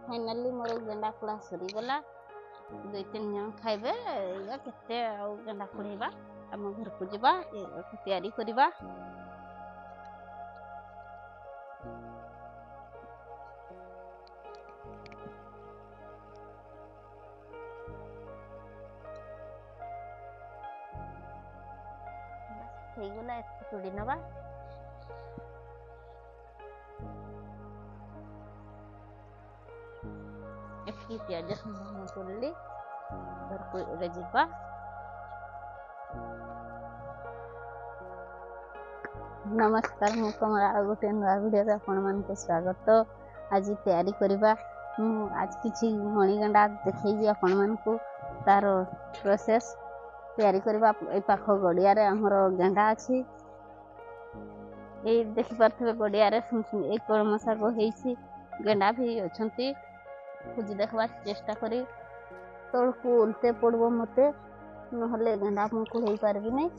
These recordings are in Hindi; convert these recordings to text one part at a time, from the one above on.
फाइनाली मोर गेंडा कुड़ा सरीगला। 2-3 जन खाइबे केते गेंडा कुड़ेबा आम घर को जावा तैयारी करवा। तुड़ी नवा प्याज तोड़ली घर को जा। नमस्कार मु कमला गोटे नुआ वीडियो आपण मान स्वागत। आज तैयारी करवा आज किसी मणिगंडा देखी आपण मान तार प्रोसेस तैयारी करवा। ए पाख गड़िया रे हमर गेंडा अच्छी देखि पारे गड़िया एक कलम शाग हो गेंडा भी अच्छा खोजी देखा चेष्टा करी तौल को उल्टे पड़ो मत ना गेंडा मुझे कुड़े पार्बी नहीं।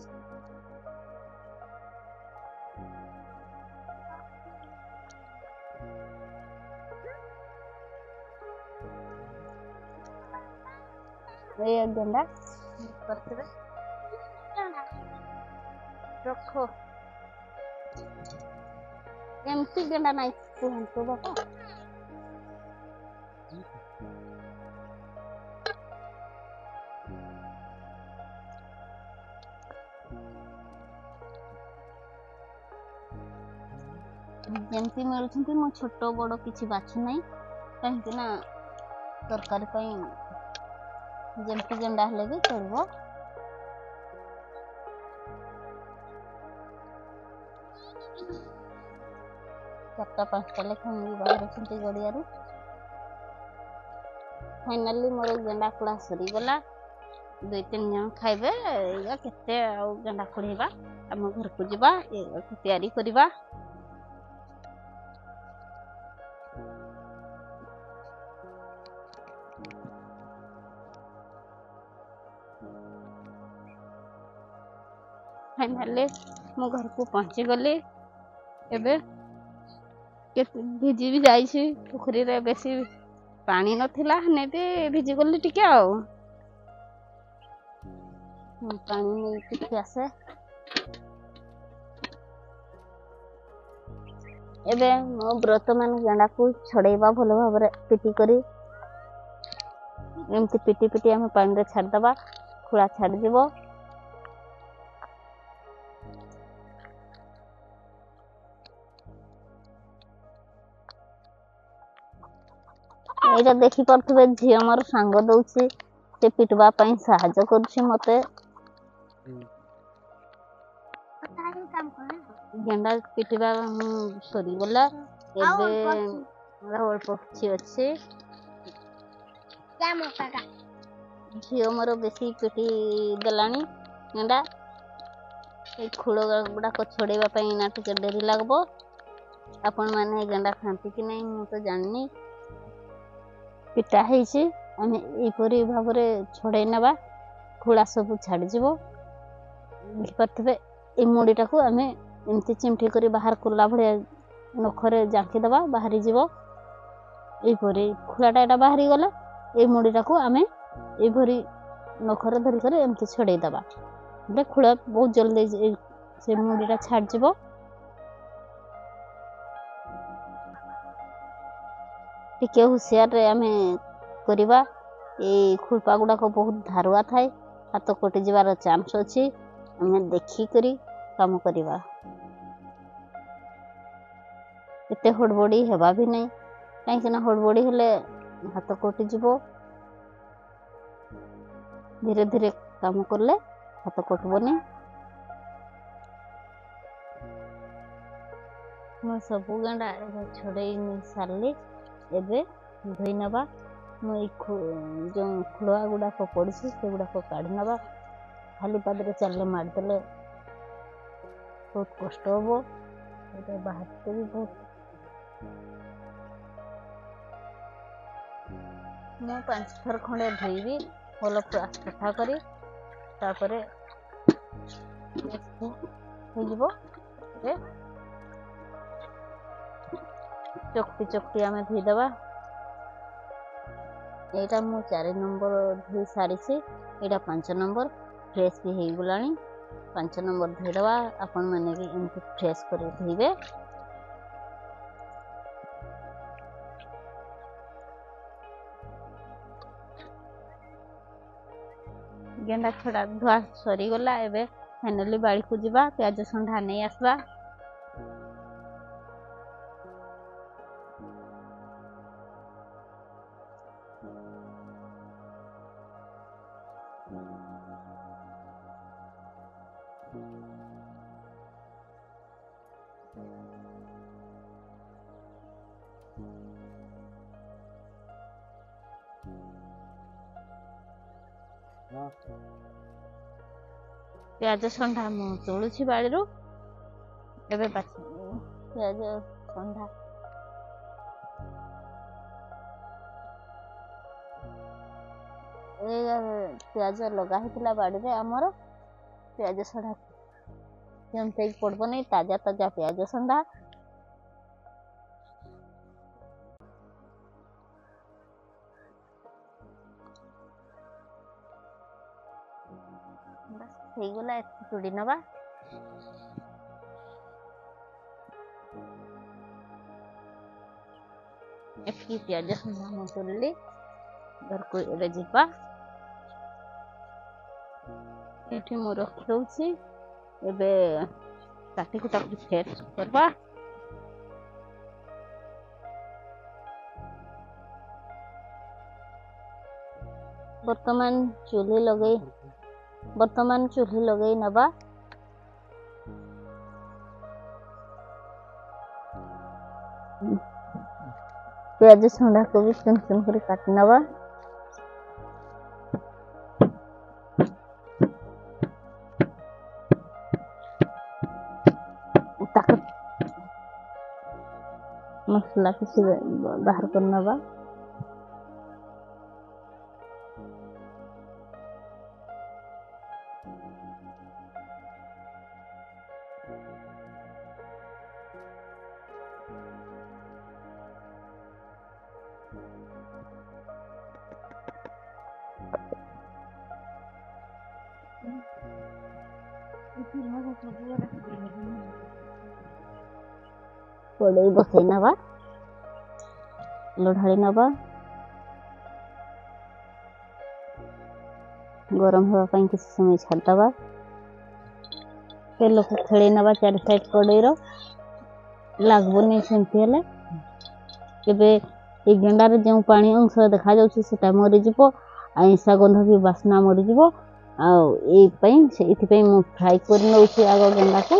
ये गेंडा रखो एमती गेंडा नहीं कहतु बापा जमती मिलुछंती मो छोट बड़ किछि बाछु नहीं कहीं ना तरकारी जमती गेंडा हेले भी चलबो। चारटा 5टा लेखा बाहर गड़िया फाइनाली मोर गेंडा कुड़ा सरीगला। 2-3 जन खाइबे केते गेंडा कुड़ेबा आम घर को जावा तैयारी करवा। फाइनाली मो घर को पहुंची गली। एबे भिजी भी जाइए पोखरी रे बेसी पानी नथिला ने भी भिजी गली टिके पानी नहीं टिके आसे। एबे मो व्रत मान गेंडा को छड़ेबा भल भाव पिटी करी एमती पिटी पिटी आम पानी रे छाड़ दबा खुला छाड़ जीवो। ये देखी पारे झी मोर सांग दौची से पिटवा साहाଯ୍य कर मते गेंडा पिटवा सरीगला। अल्प किसी अच्छे झी मोर बेसी पिटी देलानी गेंडा खोल गुड़ाक छड़ेबा ना टिके डेरी लगबो। आपण माने गेंडा खाती कि नहीं मु तो जाननी पिटा आम यपरी भाव छड़े नवा खुला सब छाड़ीज पारे। ये मुड़ीटा को आम एमती चिमठी कर बाहर कला भाया नखरे जांकी दबा बाहरी जीव यपरी खुलाटा यहाँ बाहरी गला। ये मुड़ीटा को आम यपरी नखरे धरिक एमती छड़े दबा खुला बहुत जल्दी से मुड़ीटा छाड़ीज। टिके हुशियार आम करवा। ये खुरपा गुड़ाक बहुत धारुआ थाए हाथ कटि जीवार चांस अच्छी आम देखिक काम करवा। एते हड़बड़ी हेबा भी नहीं कहीं हड़बड़ी हेले हाथ कटिज धीरे धीरे काम करले हाथ कटबनी। मैं सबू गेंडा छड़े सारे एबे धोई नवा जो खुआ गुड़ाक पड़ी से गुड़ाक काढ़ी नवा। खाली पादरे चलले मारदेले बहुत कष्ट हम बाहर भी बहुत मु 5 थर खंडे धोईबी भल सफा करी तापरे चकटी चकटी आम धोईदबा। एटा मु 4 नंबर धोई सारी एटा 5 नंबर फ्रेश भी हो गलानी 5 नंबर धोईदवा आपण मैंने भी एमती फ्रेश कर धोइबे। गेंडा छड़ा धुआ सरी गला एबे फाइनली बाड़ी को जीवा प्याज संढा नहीं आसवा। प्याज संढा मु तोलुछि बाड़ी रो एबे प्याज संढा प्याज लगा होता बाड़ी रे आमर प्याज संढा जमते पड़ब नहीं ताजा ताजा प्याज संढा बस गला तुड़ी नवा एफी प्याज संढा मु तुलली घर को एबे जीवा एठी मु रख दउछि एबे काटी कुटा फेर करबा। वर्तमान चूल्ही लगे नबा प्याज संढा को भी सुन सुन कर काट नबा। मसला किसी बाहर कर नबा कड़ई बसई नबा लढ़ाई नबा गरम होगा किसी समय छाड़दबा तेल को खेल नबा 4 साइड कड़ई लगबनी सेमती हेले केबे ए गेंडार जो पानी अंश देखा जाउछि सेटा मरि जिवो आइंसा गंध भी बास्ना मरि जिवो आ ए पई से इति पई मु फ्राई कर नउछि आगो गेंडा को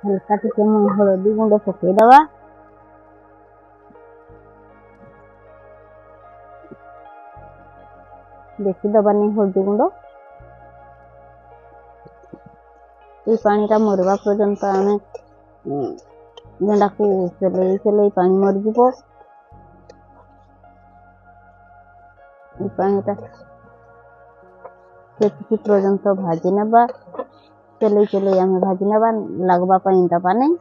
हल्का टिके मु हळदी गुंड पके दवा देखि दबानी हळदी गुंड ये पानी टा मरवा पर्यंत आमे गेंडा को चले पानी मर जिवो ये पानी टा सेति पर्यंत भाजी नबा चले आमे भाजी नबा लगबा पानी दबा नहीं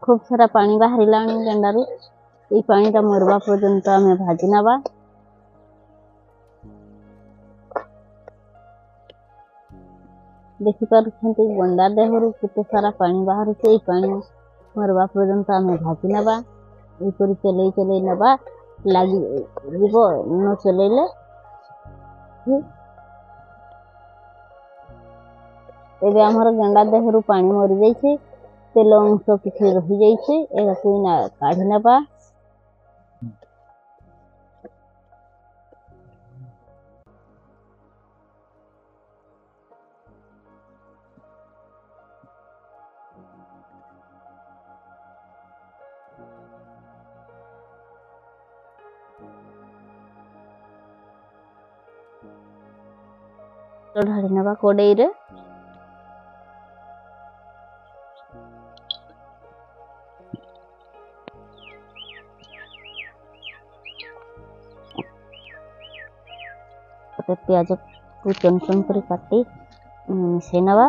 खूब सारा पानी बाहरी लानी गेंडारू ये पानी टा मरवा पर्यंत आमे भाजी नबा देखि पारुछंती गंडा देहरु केते सारा पानी बाहर से पानी मरवा पर्यंत आमे भाजी नबा ऊपर चले नबा लागी जीवो न चलेले एबे हमर गंडा देहरु पानी मरि जाइछे तेल अंश किछि रहि जाइछे एगा कोई ना काढी नबा तो ढाड़ी नबा कोड़ई रे प्याज को चन चन कर काटी मिसई नबा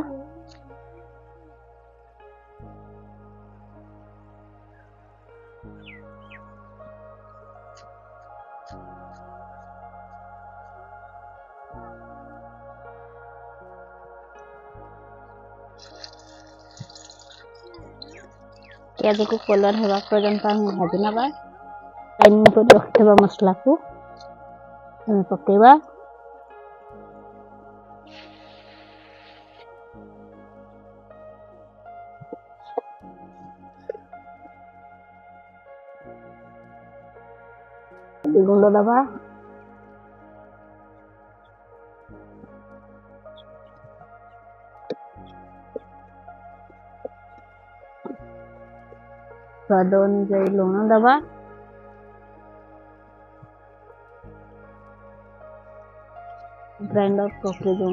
पियाज को कलर हेबा पर्यंत हम भाजी नबा। लाइन को रखिबा मसला को हम पकेबा। गुंड दबा। स्वाद अनुसार लुण दबा। ग्राइंडर को जो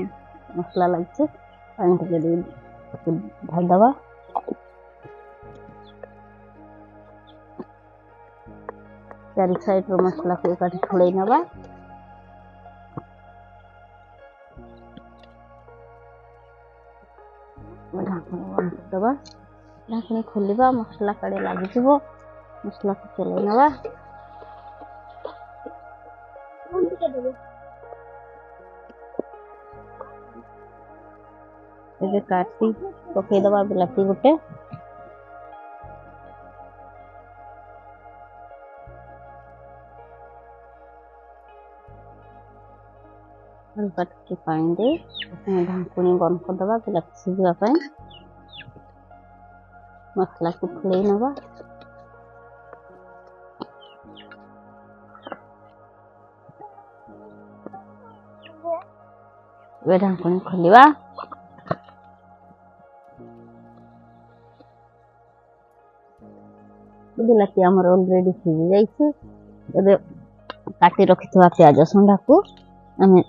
मसला लगे पानी टे ढाल दबा। चारि साइड रो मसला को काटी छोड़े नबा। ढाकनी खोलिबा मसला कड़े लगी जीवो। मसला को चले नबा। एबे काटी पके दबा बिलाती गुटे। हल्का टिके पानी दे ढाकुणी बंद कर दबा बिलाती सिझिबा पई। मसला को खोले नबा। वे ढाकुणी खोलिबा। बिलाती हमर ऑलरेडी सिझी जाइछे। एबे काटी रखिथवा प्याज संडा को हमें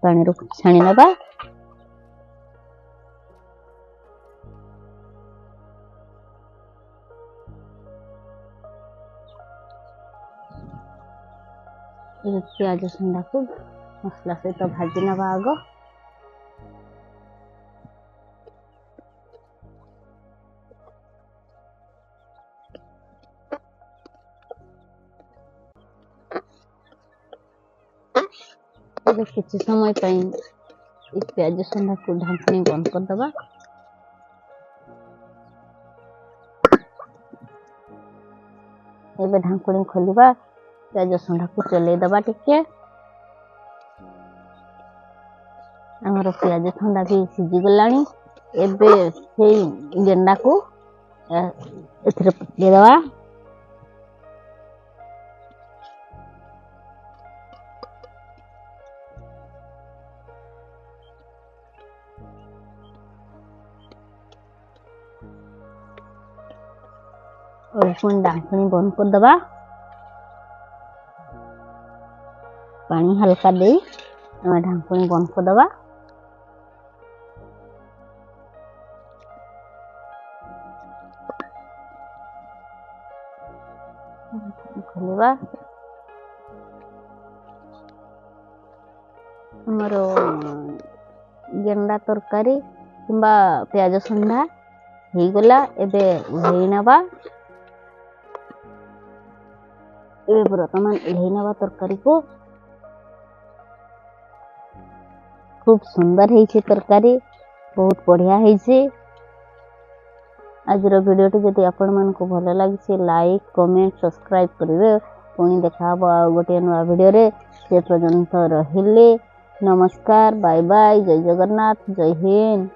पानी रो छाणी नबा। प्याज संडा को मसला सहित तो भाजी नबा आगो। किसी समय प्याज संडा को ढाकनी बंद कर दबा। एबे ढाकुणी खोलिबा प्याज संडा को चले दबा टिके। हमर प्याज संडा भी सिझी गलानी। एबे सेई गेंडा को एथरे पके दबा। और ढाकनी बंद कर दबा। पानी हल्का दे ढाकनी बंद कर दबा। खोलिबा हमर गेंडा तरकारी किंबा प्याज संडा ही गला। एबे उल्हेई नबा। एबे बर्तमान उल्हेई नबा तरकारी को। खूब सुंदर है तरकारी। बहुत बढ़िया है। आज वीडियो जदि आपण मन को भल लगी लाइक कमेंट सब्सक्राइब करेंगे। पुणी देखा गोटे नुआ वीडियो रे। से पर्यंत रहिले नमस्कार बाय बाय। जय जगन्नाथ जय हिंद।